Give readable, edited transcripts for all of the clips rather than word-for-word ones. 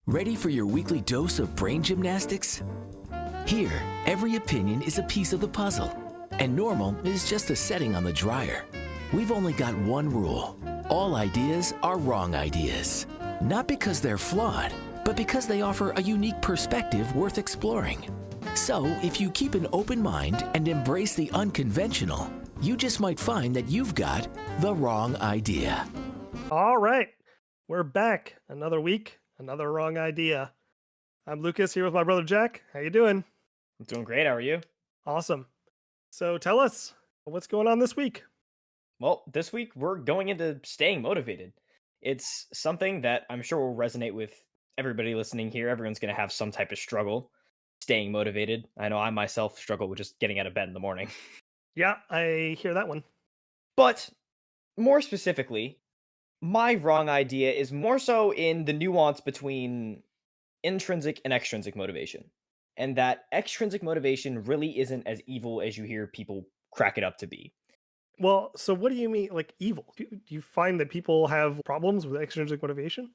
Ready for your weekly dose of brain gymnastics? Here, every opinion is a piece of the puzzle, and normal is just a setting on the dryer. We've only got one rule. All ideas are wrong ideas. Not because they're flawed, but because they offer a unique perspective worth exploring. So, if you keep an open mind and embrace the unconventional, you just might find that you've got the wrong idea. All right, we're back. Another week, another wrong idea. I'm Lucas here with my brother Jack. How you doing? I'm doing great. How are you? Awesome. So tell us what's going on this week. Well, this week we're going into staying motivated. It's something that I'm sure will resonate with everybody listening here. Everyone's going to have some type of struggle staying motivated. I know I myself struggle with just getting out of bed in the morning. Yeah, I hear that one. But more specifically, my wrong idea is more so in the nuance between intrinsic and extrinsic motivation. And that extrinsic motivation really isn't as evil as you hear people crack it up to be. Well, so what do you mean, like evil? Do you find that people have problems with extrinsic motivation?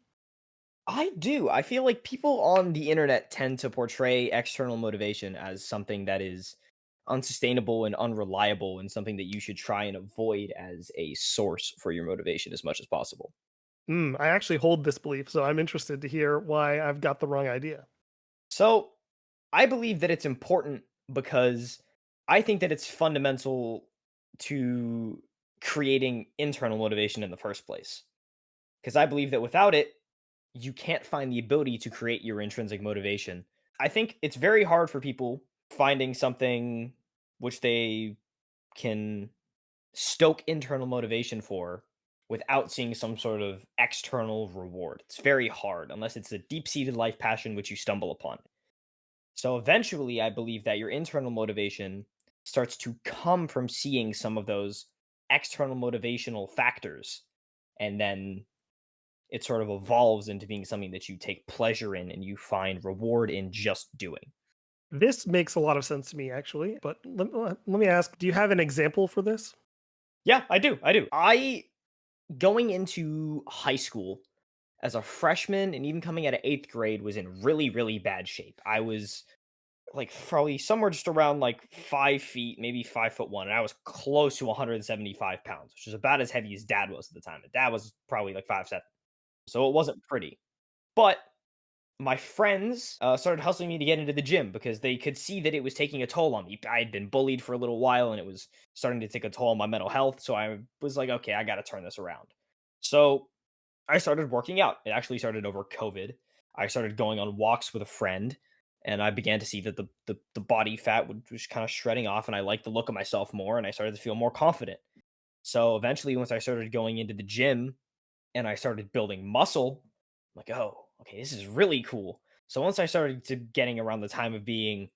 I do. I feel like people on the internet tend to portray external motivation as something that is unsustainable and unreliable and something that you should try and avoid as a source for your motivation as much as possible. I actually hold this belief, so I'm interested to hear why I've got the wrong idea. So, I believe that it's important because I think that it's fundamental to creating internal motivation in the first place. Because I believe that without it, you can't find the ability to create your intrinsic motivation. I think it's very hard for people finding something which they can stoke internal motivation for without seeing some sort of external reward. It's very hard unless it's a deep seated life passion which you stumble upon. So eventually, I believe that your internal motivation starts to come from seeing some of those external motivational factors. And then it sort of evolves into being something that you take pleasure in and you find reward in just doing. This makes a lot of sense to me, actually. But let me ask: do you have an example for this? Yeah, I do. I do. I going into high school as a freshman and even coming out of 8th grade was in really, really bad shape. I was like probably somewhere just around like 5 feet, maybe 5'1", and I was close to 175 pounds, which is about as heavy as dad was at the time. And dad was probably like 5'7". So it wasn't pretty. But my friends started hustling me to get into the gym because they could see that it was taking a toll on me. I had been bullied for a little while and it was starting to take a toll on my mental health. So I was like, okay, I got to turn this around. So I started working out. It actually started over COVID. I started going on walks with a friend and I began to see that the body fat was kind of shredding off and I liked the look of myself more and I started to feel more confident. So eventually, once I started going into the gym and I started building muscle, I'm like, oh, okay, this is really cool. So once I started to getting around the time of being,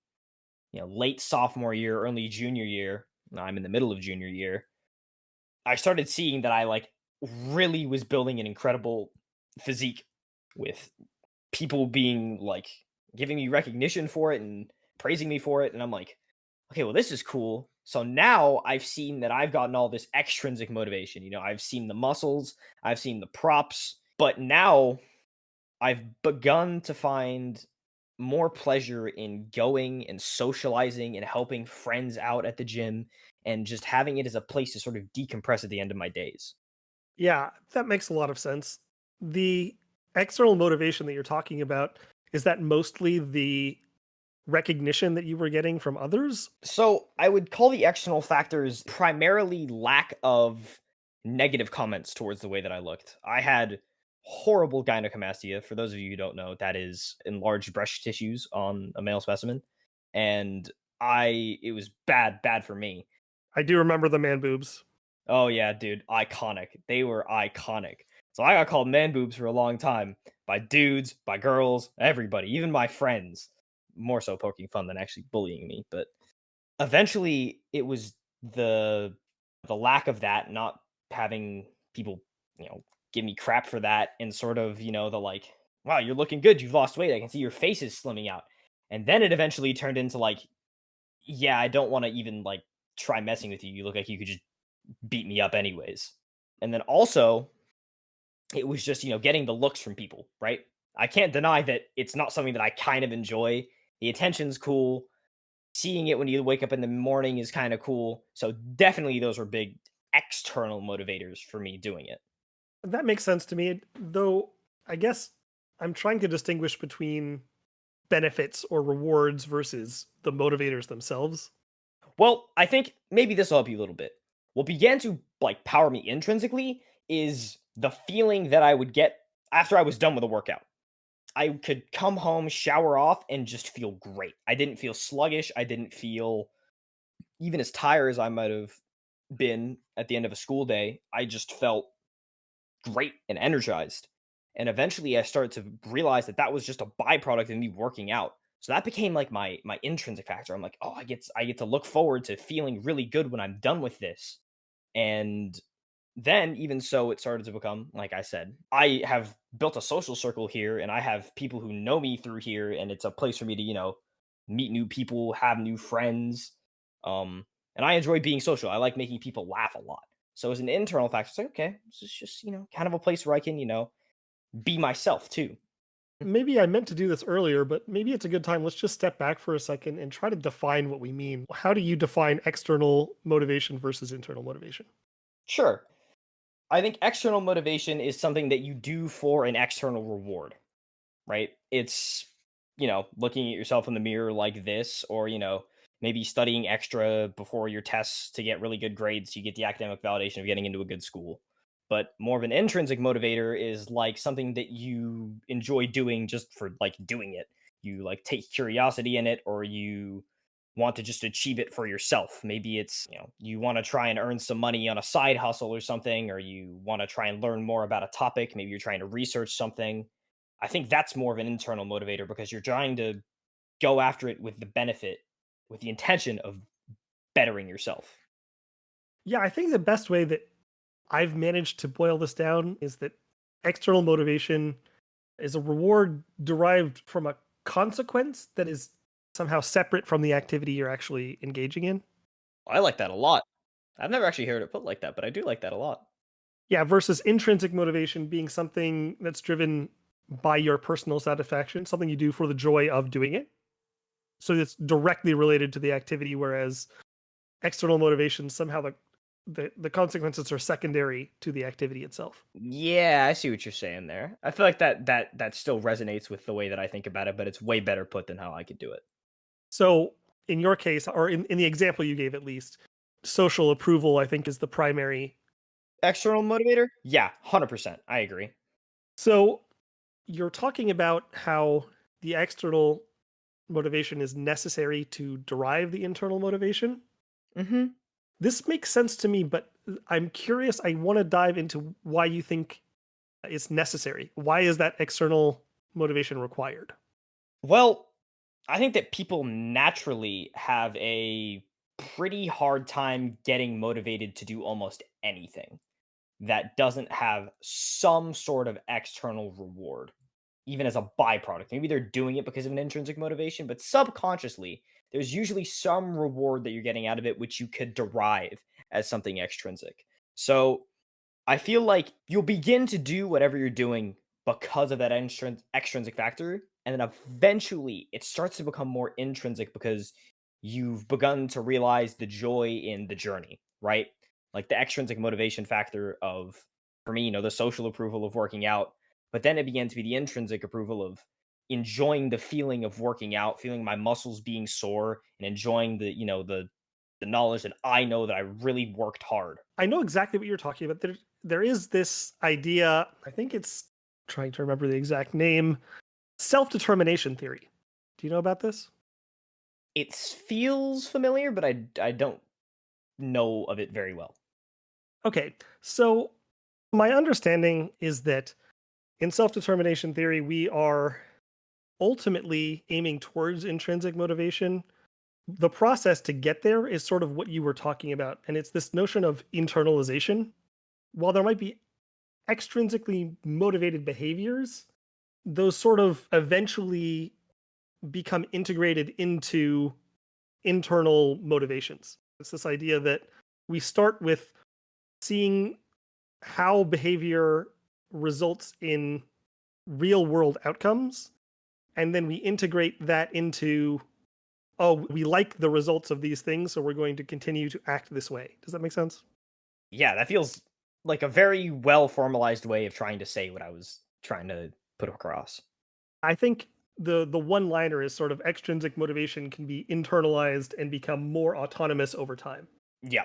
late sophomore year, early junior year, now I'm in the middle of junior year, I started seeing that I like really was building an incredible physique with people being like giving me recognition for it and praising me for it. And I'm like, okay, well, this is cool. So now I've seen that I've gotten all this extrinsic motivation. I've seen the muscles, I've seen the props, but now I've begun to find more pleasure in going and socializing and helping friends out at the gym and just having it as a place to sort of decompress at the end of my days. Yeah, that makes a lot of sense. The external motivation that you're talking about, is that mostly the recognition that you were getting from others? So I would call the external factors primarily lack of negative comments towards the way that I looked. I had horrible gynecomastia. For those of you who don't know, that is enlarged breast tissues on a male specimen, and it was bad, bad for me. I do remember the man boobs. Oh yeah, dude, iconic. They were iconic. So I got called man boobs for a long time by dudes, by girls, everybody, even my friends. More so poking fun than actually bullying me, but eventually it was the lack of that, not having people, give me crap for that and sort of, the like, wow, you're looking good, you've lost weight, I can see your face is slimming out. And then it eventually turned into like, yeah, I don't want to even like try messing with you. You look like you could just beat me up anyways. And then also, it was just, getting the looks from people, right? I can't deny that it's not something that I kind of enjoy. The attention's cool. Seeing it when you wake up in the morning is kind of cool. So definitely those were big external motivators for me doing it. That makes sense to me. Though I guess I'm trying to distinguish between benefits or rewards versus the motivators themselves. Well, I think maybe this will help you a little bit. What began to like power me intrinsically is the feeling that I would get after I was done with a workout. I could come home, shower off, and just feel great. I didn't feel sluggish. I didn't feel even as tired as I might have been at the end of a school day. I just felt great and energized. And eventually I started to realize that that was just a byproduct of me working out. So that became like my intrinsic factor. I'm like, oh, I get to look forward to feeling really good when I'm done with this. And then even so it started to become, like I said, I have built a social circle here and I have people who know me through here, and it's a place for me to, meet new people, have new friends. And I enjoy being social. I like making people laugh a lot. So as an internal factor, it's like, okay, this is just, kind of a place where I can, be myself too. Maybe I meant to do this earlier, but maybe it's a good time. Let's just step back for a second and try to define what we mean. How do you define external motivation versus internal motivation? Sure. I think external motivation is something that you do for an external reward, right? It's, looking at yourself in the mirror like this, or, maybe studying extra before your tests to get really good grades so you get the academic validation of getting into a good school. But more of an intrinsic motivator is like something that you enjoy doing just for like doing it. You like take curiosity in it, or you want to just achieve it for yourself. Maybe it's, you want to try and earn some money on a side hustle or something, or you want to try and learn more about a topic. Maybe you're trying to research something. I think that's more of an internal motivator because you're trying to go after it with the benefit, with the intention of bettering yourself. Yeah, I think the best way that I've managed to boil this down is that external motivation is a reward derived from a consequence that is somehow separate from the activity you're actually engaging in. I like that a lot. I've never actually heard it put like that, but I do like that a lot. Yeah, versus intrinsic motivation being something that's driven by your personal satisfaction, something you do for the joy of doing it. So it's directly related to the activity, whereas external motivation somehow the consequences are secondary to the activity itself. Yeah, I see what you're saying there. I feel like that still resonates with the way that I think about it, but it's way better put than how I could do it. So in your case, or in the example you gave at least, social approval, I think, is the primary. External motivator? Yeah, 100%. I agree. So you're talking about how the external motivation is necessary to derive the internal motivation. Mhm. This makes sense to me, but I'm curious. I want to dive into why you think it's necessary. Why is that external motivation required? Well, I think that people naturally have a pretty hard time getting motivated to do almost anything that doesn't have some sort of external reward, even as a byproduct. Maybe they're doing it because of an intrinsic motivation, but subconsciously, there's usually some reward that you're getting out of it, which you could derive as something extrinsic. So I feel like you'll begin to do whatever you're doing because of that extrinsic factor. And then eventually it starts to become more intrinsic because you've begun to realize the joy in the journey, right? Like the extrinsic motivation factor of, for me, the social approval of working out. But then it began to be the intrinsic approval of enjoying the feeling of working out, feeling my muscles being sore, and enjoying the knowledge that I know that I really worked hard. I know exactly what you're talking about. There is this idea, I think it's trying to remember the exact name, self-determination theory. Do you know about this? It feels familiar, but I don't know of it very well. Okay. So my understanding is that in self-determination theory, we are ultimately aiming towards intrinsic motivation. The process to get there is sort of what you were talking about, and it's this notion of internalization. While there might be extrinsically motivated behaviors, those sort of eventually become integrated into internal motivations. It's this idea that we start with seeing how behavior results in real world outcomes, and then we integrate that into, oh, we like the results of these things, so we're going to continue to act this way. Does that make sense? Yeah, that feels like a very well formalized way of trying to say what I was trying to put across. I think the one liner is sort of extrinsic motivation can be internalized and become more autonomous over time. Yeah,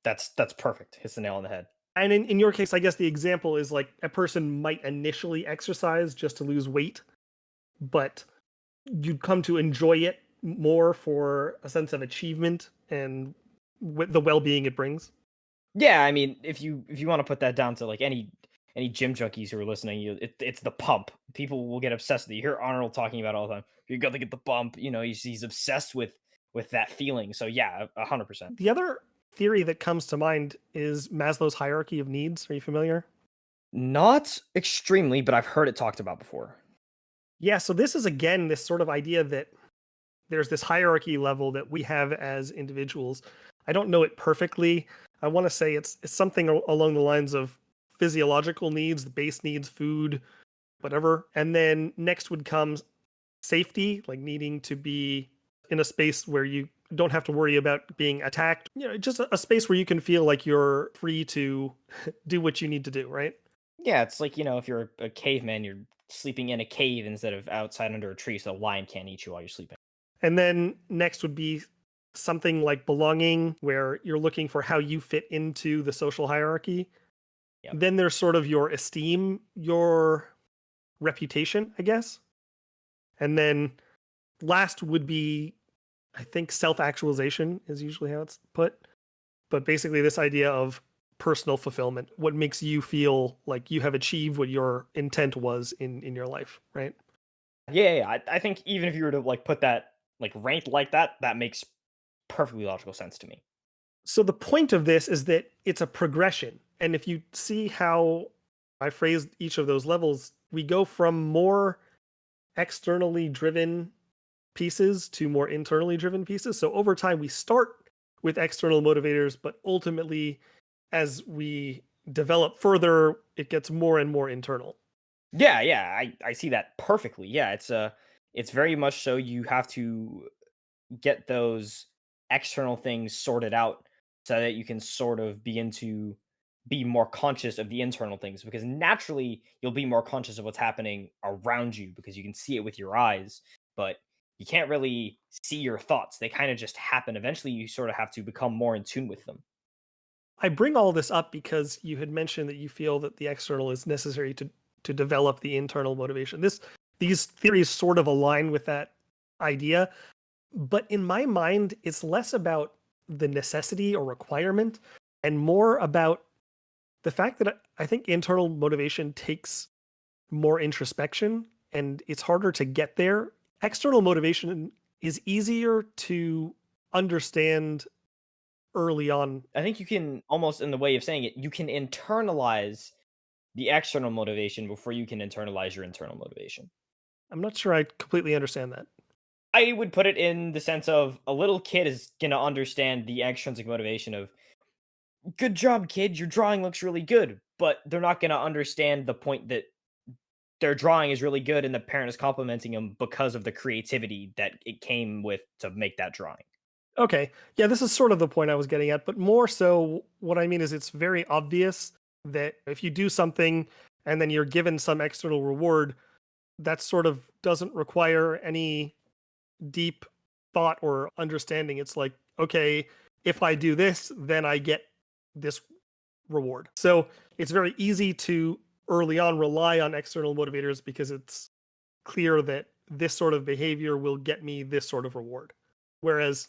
that's perfect. Hits the nail on the head. And in your case, I guess the example is like a person might initially exercise just to lose weight, but you'd come to enjoy it more for a sense of achievement and the well-being it brings. Yeah, I mean, if you want to put that down to like any gym junkies who are listening, it's the pump. People will get obsessed with it. You hear Arnold talking about it all the time. You got to get the bump. You know, he's obsessed with that feeling. So yeah, 100%. The other theory that comes to mind is Maslow's hierarchy of needs. Are you familiar? Not extremely, but I've heard it talked about before. Yeah, so this is again this sort of idea that there's this hierarchy level that we have as individuals. I don't know it perfectly. I want to say it's something along the lines of physiological needs, the base needs, food, whatever. And then next would come safety, like needing to be in a space where you don't have to worry about being attacked. You know, just a space where you can feel like you're free to do what you need to do, right? Yeah, it's like, if you're a caveman, you're sleeping in a cave instead of outside under a tree so a lion can't eat you while you're sleeping. And then next would be something like belonging, where you're looking for how you fit into the social hierarchy. Yep. Then there's sort of your esteem, your reputation, I guess. And then last would be, I think, self-actualization is usually how it's put. But basically this idea of personal fulfillment, what makes you feel like you have achieved what your intent was in your life, right? Yeah. I think even if you were to like put that like ranked like that, that makes perfectly logical sense to me. So the point of this is that it's a progression. And if you see how I phrased each of those levels, we go from more externally driven pieces to more internally driven pieces. So over time, we start with external motivators, but ultimately, as we develop further, it gets more and more internal. Yeah, I see that perfectly. Yeah, it's very much so you have to get those external things sorted out so that you can sort of begin to be more conscious of the internal things because naturally you'll be more conscious of what's happening around you because you can see it with your eyes, but you can't really see your thoughts. They kind of just happen. Eventually you sort of have to become more in tune with them. I bring all this up because you had mentioned that you feel that the external is necessary to develop the internal motivation. These theories sort of align with that idea, but in my mind, it's less about the necessity or requirement and more about the fact that I think internal motivation takes more introspection and it's harder to get there. External motivation is easier to understand early on. I think you can almost, in the way of saying it, you can internalize the external motivation before you can internalize your internal motivation. I'm not sure I completely understand that. I would put it in the sense of a little kid is going to understand the extrinsic motivation of, good job, kid, your drawing looks really good. But they're not going to understand the point that their drawing is really good and the parent is complimenting them because of the creativity that it came with to make that drawing. Okay. Yeah, this is sort of the point I was getting at, but more so what I mean is it's very obvious that if you do something and then you're given some external reward, that sort of doesn't require any deep thought or understanding. It's like, okay, if I do this, then I get this reward. So it's very easy to early on rely on external motivators because it's clear that this sort of behavior will get me this sort of reward. Whereas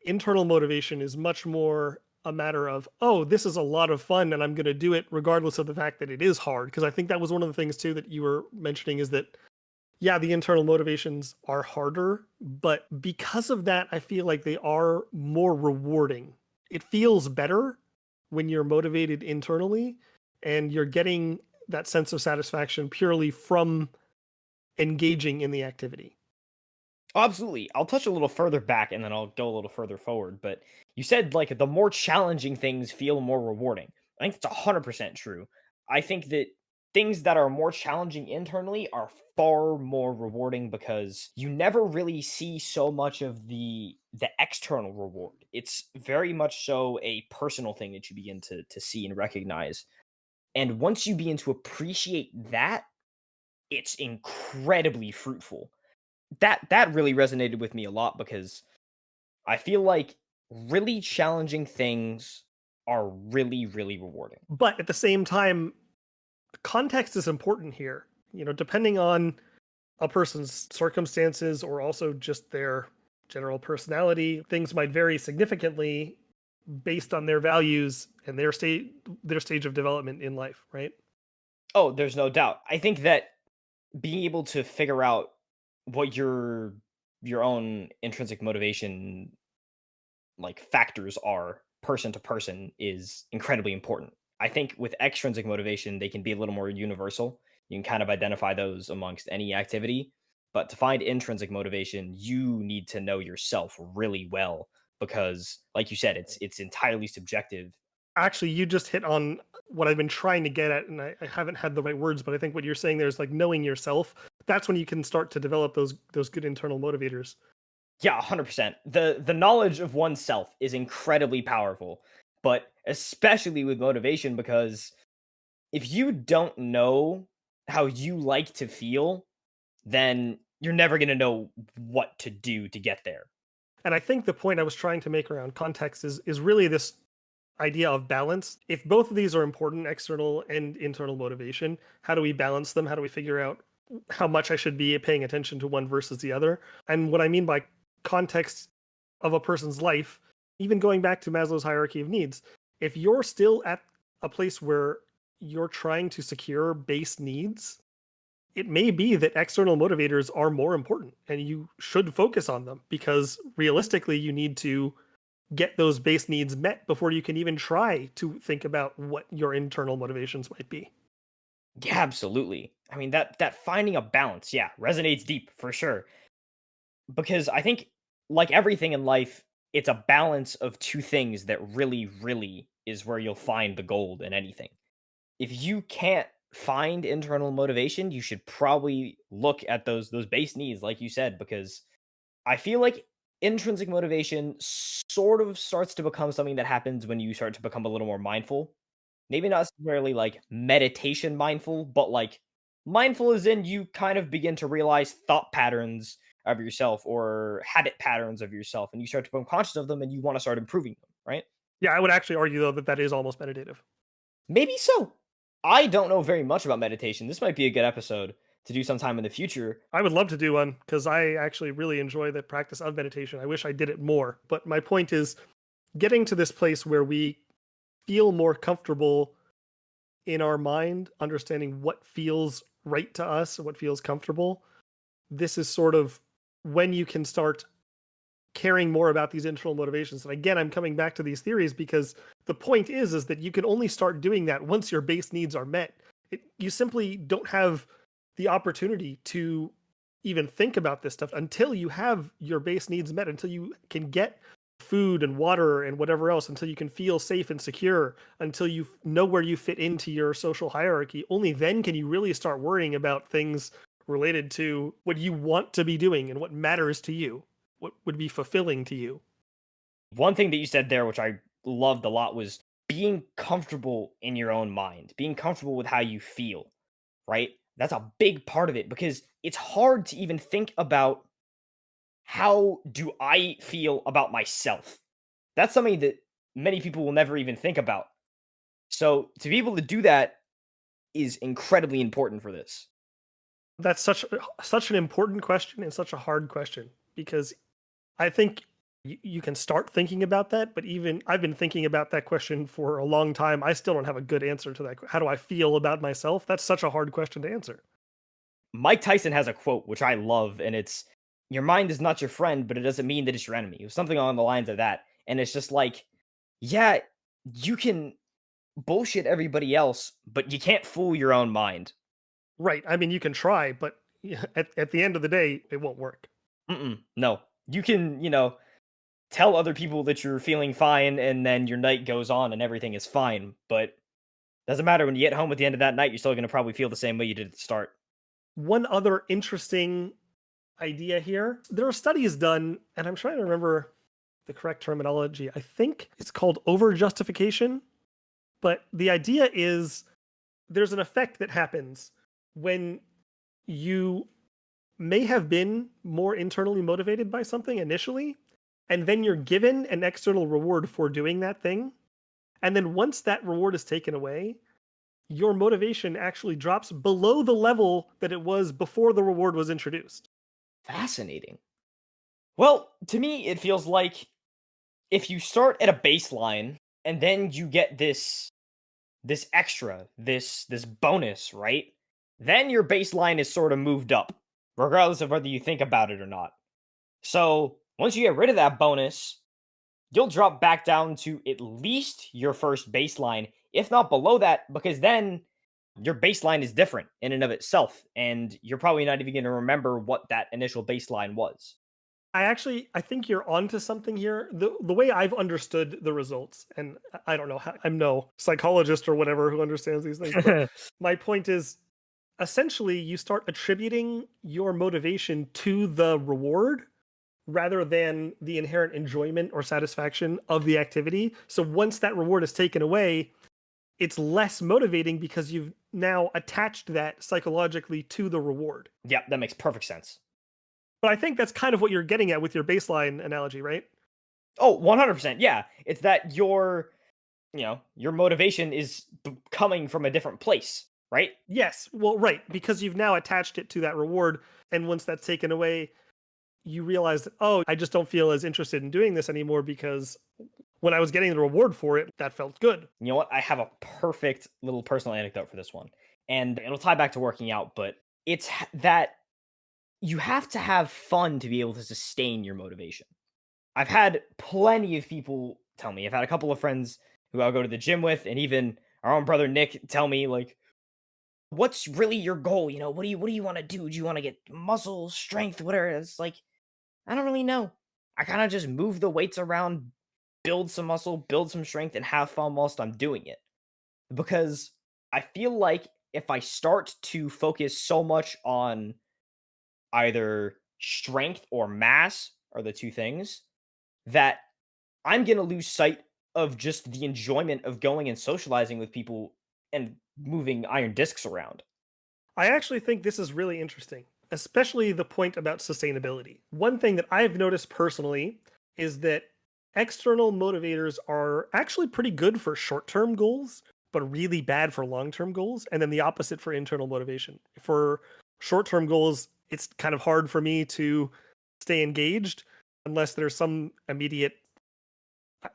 internal motivation is much more a matter of, oh, this is a lot of fun and I'm going to do it regardless of the fact that it is hard. Because I think that was one of the things too that you were mentioning is that, yeah, the internal motivations are harder, but because of that, I feel like they are more rewarding. It feels better when you're motivated internally and you're getting that sense of satisfaction purely from engaging in the activity. Oh, absolutely. I'll touch a little further back and then I'll go a little further forward. But you said like the more challenging things feel more rewarding. I think it's 100% true. I think that things that are more challenging internally are far more rewarding because you never really see so much of the external reward. It's very much so a personal thing that you begin to see and recognize. And once you begin to appreciate that, it's incredibly fruitful. That really resonated with me a lot because I feel like really challenging things are really, really rewarding. But at the same time, context is important here. Depending on a person's circumstances or also just their general personality, things might vary significantly based on their values and their stage of development in life, right? Oh, there's no doubt. I think that being able to figure out what your own intrinsic motivation like factors are person to person is incredibly important. I think with extrinsic motivation, they can be a little more universal. You can kind of identify those amongst any activity. But to find intrinsic motivation, you need to know yourself really well because, like you said, it's entirely subjective. Actually, you just hit on what I've been trying to get at, and I haven't had the right words, but I think what you're saying there is like knowing yourself. That's when you can start to develop those good internal motivators. Yeah, 100%. The knowledge of oneself is incredibly powerful, but especially with motivation because if you don't know how you like to feel, then you're never going to know what to do to get there. And I think the point I was trying to make around context is really this idea of balance. If both of these are important, external and internal motivation, how do we balance them? How do we figure out how much I should be paying attention to one versus the other? And what I mean by context of a person's life, even going back to Maslow's hierarchy of needs, if you're still at a place where you're trying to secure base needs, it may be that external motivators are more important and you should focus on them because realistically, you need to get those base needs met before you can even try to think about what your internal motivations might be. Yeah, absolutely. I mean that finding a balance, yeah, resonates deep for sure. Because I think like everything in life, it's a balance of two things that really is where you'll find the gold in anything. If you can't find internal motivation, you should probably look at those base needs like you said because I feel like intrinsic motivation sort of starts to become something that happens when you start to become a little more mindful. Maybe not necessarily like meditation mindful, but like mindful as in you kind of begin to realize thought patterns of yourself or habit patterns of yourself and you start to become conscious of them and you want to start improving them, right? Yeah, I would actually argue though that that is almost meditative. Maybe so. I don't know very much about meditation. This might be a good episode to do sometime in the future. I would love to do one because I actually really enjoy the practice of meditation. I wish I did it more. But my point is getting to this place where we feel more comfortable in our mind, understanding what feels right to us and what feels comfortable. This is sort of when you can start caring more about these internal motivations. And again, I'm coming back to these theories because the point is that you can only start doing that once your base needs are met. You simply don't have the opportunity to even think about this stuff until you have your base needs met, until you can get food and water and whatever else, until you can feel safe and secure, until you know where you fit into your social hierarchy. Only then can you really start worrying about things related to what you want to be doing and what matters to you, what would be fulfilling to you. One thing that you said there, which I loved a lot, was being comfortable in your own mind, being comfortable with how you feel, right? That's a big part of it because it's hard to even think about how do I feel about myself. That's something that many people will never even think about. So to be able to do that is incredibly important for this. That's such an important question and such a hard question because I think you can start thinking about that, but even I've been thinking about that question for a long time. I still don't have a good answer to that. How do I feel about myself? That's such a hard question to answer. Mike Tyson has a quote which I love, and it's your mind is not your friend, but it doesn't mean that it's your enemy. It was something along the lines of that. And it's just like, yeah, you can bullshit everybody else, but you can't fool your own mind. Right. I mean, you can try, but at the end of the day, it won't work. No. You can, tell other people that you're feeling fine and then your night goes on and everything is fine, but Doesn't matter when you get home at the end of that night, you're still going to probably feel the same way you did at the start. One other interesting idea here, there are studies done, and I'm trying to remember the correct terminology. I think it's called over justification. But the idea is there's an effect that happens when you may have been more internally motivated by something initially, and then you're given an external reward for doing that thing. And then once that reward is taken away, your motivation actually drops below the level that it was before the reward was introduced. Fascinating. Well, to me, it feels like if you start at a baseline and then you get this extra, this bonus, right? Then your baseline is sort of moved up, regardless of whether you think about it or not. So once you get rid of that bonus, you'll drop back down to at least your first baseline, if not below that, because then your baseline is different in and of itself, and you're probably not even going to remember what that initial baseline was. I think you're onto something here. The way I've understood the results, and I don't know how, I'm no psychologist or whatever who understands these things, but my point is essentially you start attributing your motivation to the reward rather than the inherent enjoyment or satisfaction of the activity. So once that reward is taken away, it's less motivating because you've now attached that psychologically to the reward. Yeah, that makes perfect sense. But I think that's kind of what you're getting at with your baseline analogy, right? Oh, 100%. Yeah. It's that your motivation is coming from a different place, right? Yes. Well, right. Because you've now attached it to that reward. And once that's taken away, you realize that, oh, I just don't feel as interested in doing this anymore because when I was getting the reward for it, that felt good. You know what? I have a perfect little personal anecdote for this one. And it'll tie back to working out, but it's that you have to have fun to be able to sustain your motivation. I've had plenty of people tell me, I've had a couple of friends who I'll go to the gym with, and even our own brother Nick tell me, like, what's really your goal? What do you want to do? Do you want to get muscle, strength, whatever? It's like, I don't really know. I kind of just move the weights around, build some muscle, build some strength, and have fun whilst I'm doing it. Because I feel like if I start to focus so much on either strength or mass are the two things that I'm going to lose sight of just the enjoyment of going and socializing with people and moving iron discs around. I actually think this is really interesting, especially the point about sustainability. One thing that I've noticed personally is that external motivators are actually pretty good for short term goals, but really bad for long term goals. And then the opposite for internal motivation. For short term goals, it's kind of hard for me to stay engaged unless there's some immediate,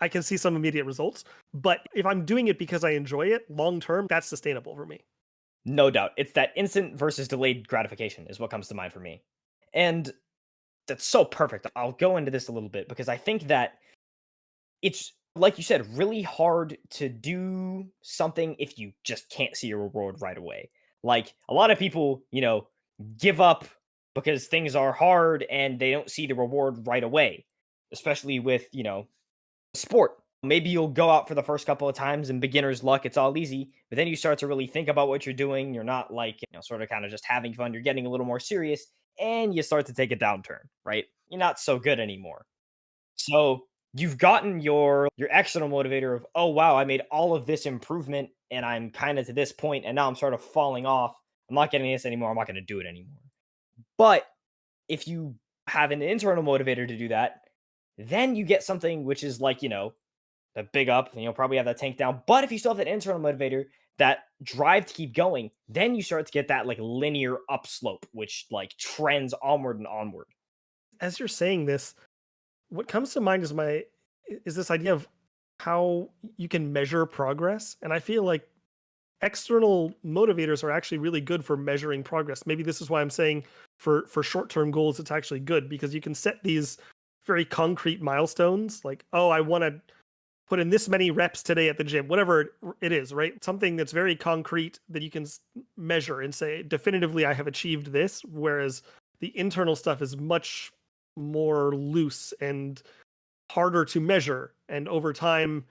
I can see some immediate results. But if I'm doing it because I enjoy it long term, that's sustainable for me. No doubt. It's that instant versus delayed gratification is what comes to mind for me. And that's so perfect. I'll go into this a little bit because I think that it's, like you said, really hard to do something if you just can't see a reward right away. Like a lot of people, give up because things are hard and they don't see the reward right away, especially with, sport. Maybe you'll go out for the first couple of times and beginner's luck, it's all easy, but then you start to really think about what you're doing. You're not like, sort of kind of just having fun. You're getting a little more serious and you start to take a downturn, right? You're not so good anymore. So you've gotten your external motivator of, oh wow, I made all of this improvement and I'm kind of to this point and now I'm sort of falling off. I'm not getting this anymore. I'm not going to do it anymore. But if you have an internal motivator to do that, then you get something which is like, the big up, and you'll probably have that tank down. But if you still have that internal motivator, that drive to keep going, then you start to get that like linear upslope, which like trends onward and onward. As you're saying this, what comes to mind is this idea of how you can measure progress. And I feel like external motivators are actually really good for measuring progress. Maybe this is why I'm saying for short-term goals, it's actually good because you can set these very concrete milestones like, oh, I want to put in this many reps today at the gym, whatever it is, right? Something that's very concrete that you can measure and say, definitively, I have achieved this. Whereas the internal stuff is much more loose and harder to measure. And over time,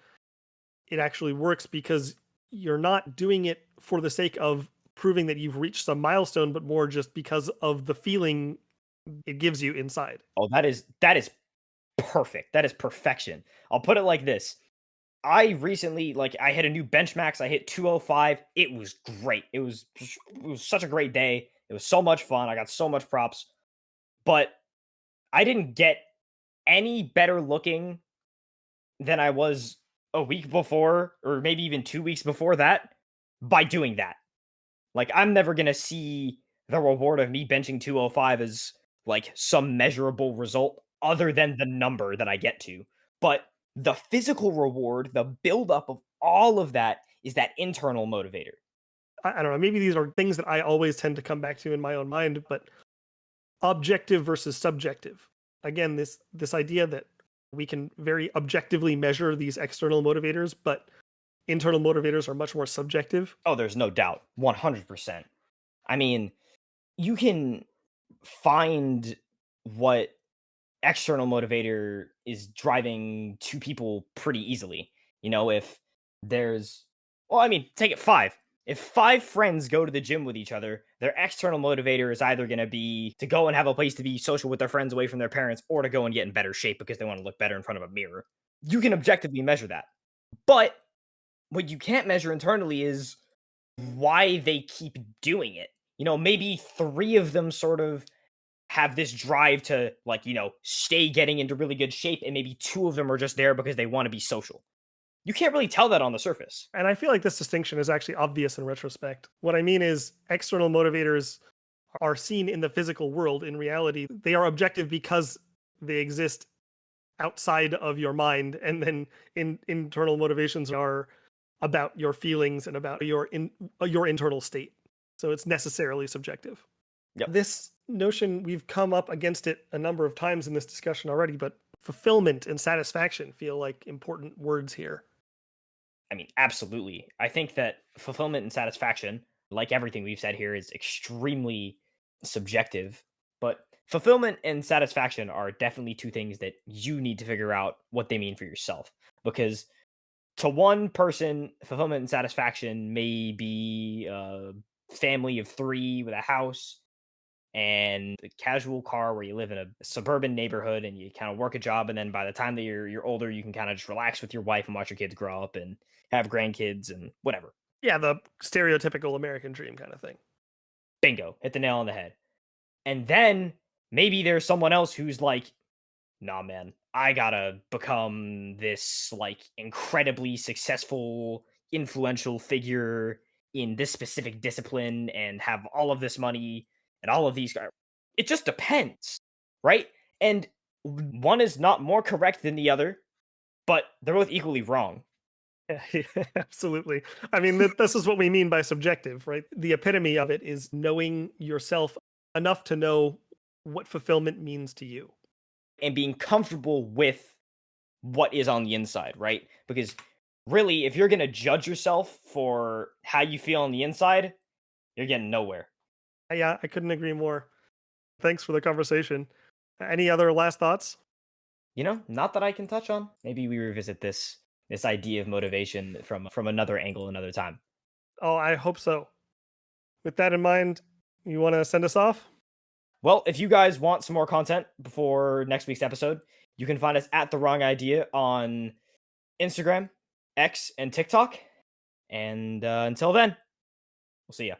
it actually works because you're not doing it for the sake of proving that you've reached some milestone, but more just because of the feeling it gives you inside. Oh, that is perfect. That is perfection. I'll put it like this. I recently, like, I hit a new bench max. I hit 205. It was great. It was such a great day. It was so much fun. I got so much props, but I didn't get any better looking than I was a week before, or maybe even 2 weeks before that, by doing that. Like, I'm never going to see the reward of me benching 205 as like some measurable result other than the number that I get to. But the physical reward, the buildup of all of that is that internal motivator. I don't know. Maybe these are things that I always tend to come back to in my own mind, but objective versus subjective. Again, this idea that we can very objectively measure these external motivators, but internal motivators are much more subjective. Oh, there's no doubt. 100%. I mean, you can find what external motivator is driving two people pretty easily. You know, if there's, well, I mean, take it 5. If 5 friends go to the gym with each other, their external motivator is either going to be to go and have a place to be social with their friends away from their parents, or to go and get in better shape because they want to look better in front of a mirror. You can objectively measure that. But what you can't measure internally is why they keep doing it. You know, maybe 3 of them sort of have this drive to, like, you know, stay getting into really good shape, and maybe 2 of them are just there because they want to be social. You can't really tell that on the surface. And I feel like this distinction is actually obvious in retrospect. What I mean is external motivators are seen in the physical world. In reality, they are objective because they exist outside of your mind, and then internal motivations are about your feelings and about your internal state. So it's necessarily subjective. Yep. This notion, we've come up against it a number of times in this discussion already, but fulfillment and satisfaction feel like important words here. I mean, absolutely. I think that fulfillment and satisfaction, like everything we've said here, is extremely subjective. But fulfillment and satisfaction are definitely 2 things that you need to figure out what they mean for yourself. Because to one person, fulfillment and satisfaction may be a family of 3 with a house and a casual car where you live in a suburban neighborhood and you kind of work a job, and then by the time that you're older, you can kind of just relax with your wife and watch your kids grow up and have grandkids and whatever. Yeah, the stereotypical American dream kind of thing. Bingo, hit the nail on the head. And then maybe there's someone else who's like, nah, man, I gotta become this like incredibly successful, influential figure in this specific discipline and have all of this money and all of these guys. It just depends, right? And one is not more correct than the other, but they're both equally wrong. Yeah, absolutely. I mean, this is what we mean by subjective, right? The epitome of it is knowing yourself enough to know what fulfillment means to you. And being comfortable with what is on the inside, right? Because really, if you're going to judge yourself for how you feel on the inside, you're getting nowhere. Yeah, I couldn't agree more. Thanks for the conversation. Any other last thoughts? You know, not that I can touch on. Maybe we revisit this idea of motivation from another angle another time. Oh, I hope so. With that in mind, you want to send us off? Well, if you guys want some more content before next week's episode, you can find us at The Wrong Idea on Instagram, X, and TikTok. And until then, we'll see ya.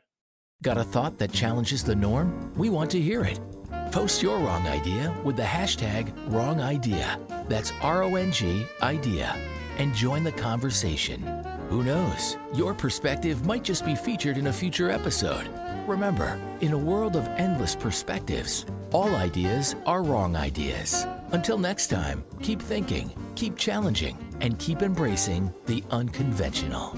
Got a thought that challenges the norm? We want to hear it. Post your wrong idea with the hashtag Wrong Idea. That's RONG idea. And join the conversation. Who knows? Your perspective might just be featured in a future episode. Remember, in a world of endless perspectives, all ideas are wrong ideas. Until next time, keep thinking, keep challenging, and keep embracing the unconventional.